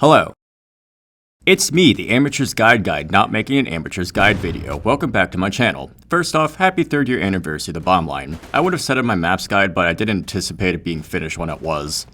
Hello. It's me, the Amateur's Guide, not making an Amateur's Guide video. Welcome back to my channel. First off, happy 3rd year anniversary of the BOMBLINE. I would have said in my maps guide, but I didn't anticipate it being finished when it was.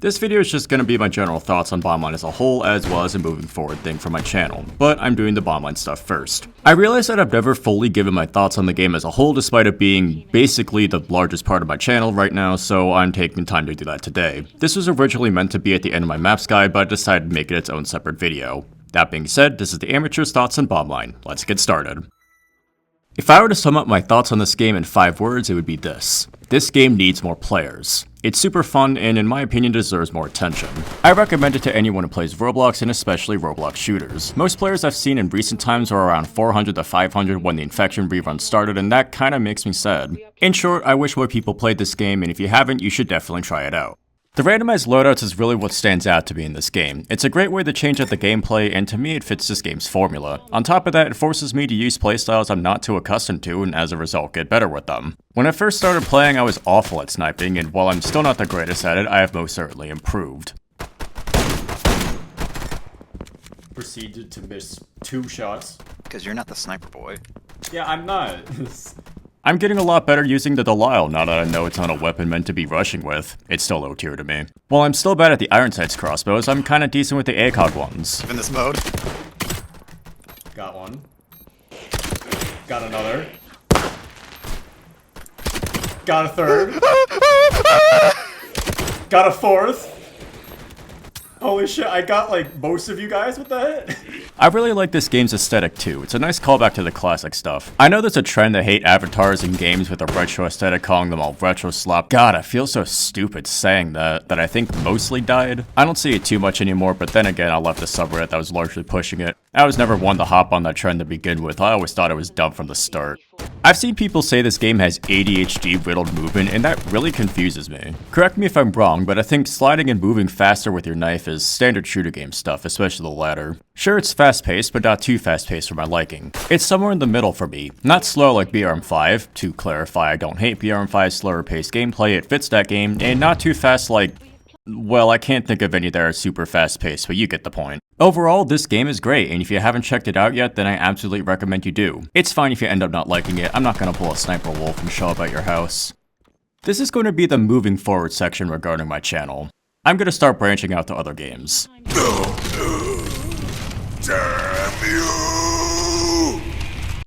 This video is just going to be my general thoughts on BOMBLINE as a whole, as well as a moving forward thing for my channel, but I'm doing the BOMBLINE stuff first. I realize that I've never fully given my thoughts on the game as a whole, despite it being basically the largest part of my channel right now, so I'm taking time to do that today. This was originally meant to be at the end of my maps guide, but I decided to make it its own separate video. That being said, this is the Amateur's Thoughts on BOMBLINE. Let's get started. If I were to sum up my thoughts on this game in 5 words, it would be this. This game needs more players. It's super fun and in my opinion deserves more attention. I recommend it to anyone who plays Roblox and especially Roblox shooters. Most players I've seen in recent times were around 400 to 500 when the infection rerun started, and that kinda makes me sad. In short, I wish more people played this game, and if you haven't, you should definitely try it out. The randomized loadouts is really what stands out to me in this game. It's a great way to change up the gameplay, and to me it fits this game's formula. On top of that, it forces me to use playstyles I'm not too accustomed to, and as a result get better with them. When I first started playing, I was awful at sniping, and while I'm still not the greatest at it, I have most certainly improved. Proceeded to miss 2 shots. Because you're not the sniper boy. Yeah, I'm not. I'm getting a lot better using the Delisle now that I know it's not a weapon meant to be rushing with. It's still low tier to me. While I'm still bad at the Iron Sights crossbows, I'm kinda decent with the ACOG ones. In this mode. Got one. Got another. Got a third. Got a 4th. Holy shit, I got like most of you guys with that. I really like this game's aesthetic too. It's a nice callback to the classic stuff. I know there's a trend to hate avatars in games with a retro aesthetic, calling them all retro slop. God, I feel so stupid saying that I think mostly died. I don't see it too much anymore, but then again, I left a subreddit that was largely pushing it. I was never one to hop on that trend to begin with. I always thought it was dumb from the start. I've seen people say this game has ADHD riddled movement, and that really confuses me. Correct me if I'm wrong, but I think sliding and moving faster with your knife is standard shooter game stuff, especially the latter. Sure, it's fast-paced, but not too fast-paced for my liking. It's somewhere in the middle for me. Not slow like BRM5, to clarify, I don't hate BRM5's slower-paced gameplay, it fits that game, and not too fast like... well, I can't think of any that are super fast-paced, but you get the point. Overall, this game is great, and if you haven't checked it out yet, then I absolutely recommend you do. It's fine if you end up not liking it. I'm not gonna pull a Sniper Wolf and show up at your house. This is going to be the moving forward section regarding my channel. I'm gonna start branching out to other games. Damn you!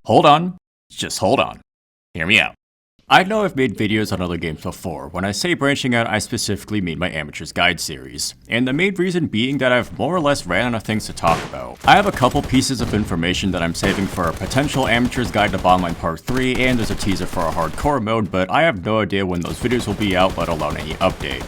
Hold on. Just hold on. Hear me out. I know I've made videos on other games before. When I say branching out, I specifically mean my Amateur's Guide series. And the main reason being that I've more or less ran out of things to talk about. I have a couple pieces of information that I'm saving for a potential Amateur's Guide to BOMBLINE Part 3, and there's a teaser for a hardcore mode, but I have no idea when those videos will be out, let alone any update.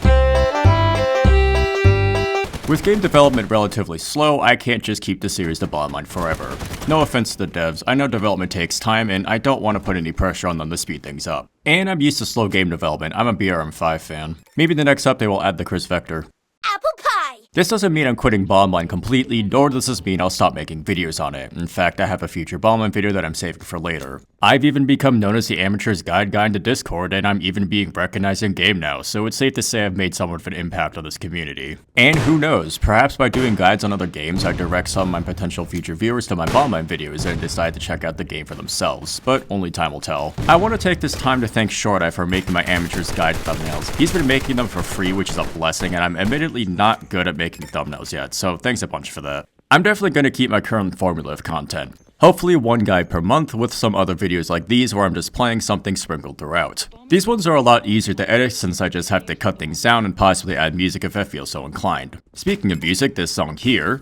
With game development relatively slow, I can't just keep the series to BOMBLINE forever. No offense to the devs, I know development takes time and I don't want to put any pressure on them to speed things up. And I'm used to slow game development, I'm a BRM5 fan. Maybe the next update will add the Chris Vector. Apple pie! This doesn't mean I'm quitting BOMBLINE completely, nor does this mean I'll stop making videos on it. In fact, I have a future BOMBLINE video that I'm saving for later. I've even become known as the Amateur's Guide guy in the Discord, and I'm even being recognized in game now, so it's safe to say I've made somewhat of an impact on this community. And who knows, perhaps by doing guides on other games, I direct some of my potential future viewers to my BOMBLINE videos and decide to check out the game for themselves, but only time will tell. I want to take this time to thank Short for making my Amateur's Guide thumbnails. He's been making them for free, which is a blessing, and I'm admittedly not good at making thumbnails yet, so thanks a bunch for that. I'm definitely going to keep my current formula of content. Hopefully one guide per month with some other videos like these where I'm just playing something sprinkled throughout. These ones are a lot easier to edit since I just have to cut things down and possibly add music if I feel so inclined. Speaking of music, this song here,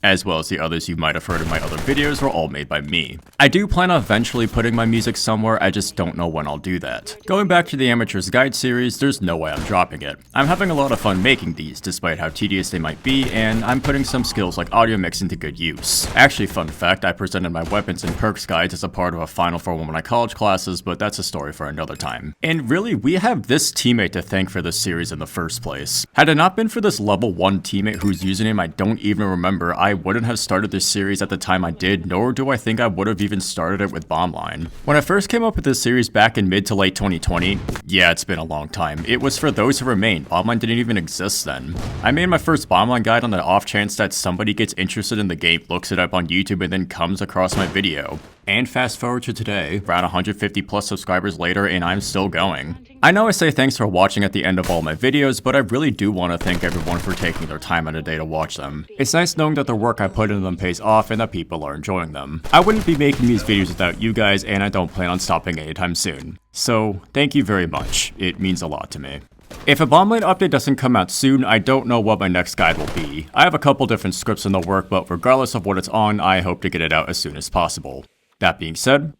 as well as the others you might have heard in my other videos, were all made by me. I do plan on eventually putting my music somewhere, I just don't know when I'll do that. Going back to the Amateur's Guide series, there's no way I'm dropping it. I'm having a lot of fun making these, despite how tedious they might be, and I'm putting some skills like audio mix into good use. Actually, fun fact, I presented my weapons and perks guides as a part of a final for one of my college classes, but that's a story for another time. And really, we have this teammate to thank for this series in the first place. Had it not been for this level 1 teammate whose username I don't even remember, I wouldn't have started this series at the time I did, nor do I think I would have even started it with BOMBLINE. When I first came up with this series back in mid to late 2020, yeah, it's been a long time, it was for those who remain. BOMBLINE didn't even exist then. I made my first BOMBLINE guide on the off chance that somebody gets interested in the game, looks it up on YouTube, and then comes across my video. And fast forward to today, around 150 plus subscribers later, and I'm still going. I know I say thanks for watching at the end of all my videos, but I really do want to thank everyone for taking their time out of day to watch them. It's nice knowing that the work I put into them pays off and that people are enjoying them. I wouldn't be making these videos without you guys, and I don't plan on stopping anytime soon. So, thank you very much. It means a lot to me. If a BOMBLINE update doesn't come out soon, I don't know what my next guide will be. I have a couple different scripts in the work, but regardless of what it's on, I hope to get it out as soon as possible. That being said,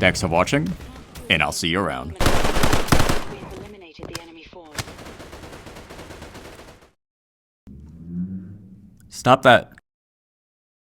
thanks for watching, and I'll see you around. Stop that.